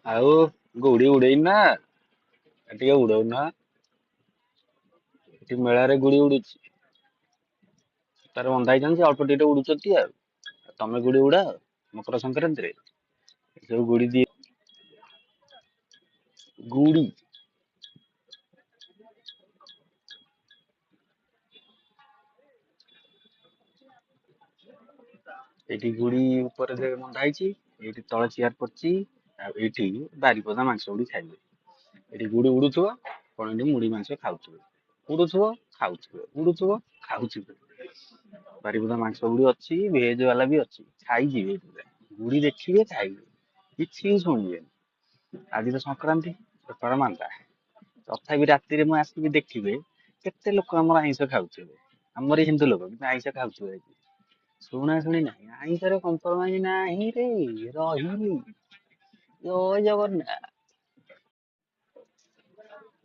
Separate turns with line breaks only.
ଆଉ ଗୁଡି ଉଡେଇନା ଟିକେ ଉଡଉନା। ଏଠି ମେଳାରେ ଗୁଡି ଉଡୁଛି। ତାର ବନ୍ଧା ହେଇଛନ୍ତି ଅଳ୍ପ ଟିକେ ଉଡୁଛନ୍ତି ଆଉ। ତମେ ଗୁଡି ଉଡାଅ ମକର ସଂକ୍ରାନ୍ତିରେ? ସବୁ ଗୁଡି ଦିଏ ଗୁଡି। ଏଇଠି ଗୁଡି ଉପରେ ବନ୍ଧା ହେଇଛି। ଏଇଠି ତଳେ ଚିଆର ପଡିଛି। ଆଉ ଏଇଠି ବାରିପଦା ମାଂସ ଗୁଡି ଖାଇବେ। ଏଠି ଗୁଡି ଉଡୁଥିବ ଆପଣ ଏଠି ମୁଢି ମାଂସ ଖାଉଥିବେ। ଉଡୁଥିବ ଖାଉଥିବେ ଉଡୁଥିବ ଖାଉଥିବେ। ବାରିପଦା ମାଂସ ଗୁଡି ଅଛି ଭେଜ ବାଲା ବି ଅଛି ଖାଇଯିବେ ପୁରା। ଗୁଡି ଦେଖିବେ ଖାଇବେ କିଛି ଶୁଣିବେନି। ଆଜି ତ ସଂକ୍ରାନ୍ତି ବେପାର ମାନ୍ଦା। ତଥାପି ରାତିରେ ମୁଁ ଆସିବି ଦେଖିବେ କେତେ ଲୋକ ଆମର ଆଇଁଷ ଖାଉଥିବେ। ଆମରି ହିନ୍ଦୁ ଲୋକ କିନ୍ତୁ ଆଇଁଷ ଖାଉଥିବେ। ଶୁଣା ଶୁଣି ନାହିଁ ଆଇଁଷରେ କମ୍ପରମାଇଜ ନାହିଁ ରେ ରହିନି। ଜୟ ଜଗନ୍ନାଥ।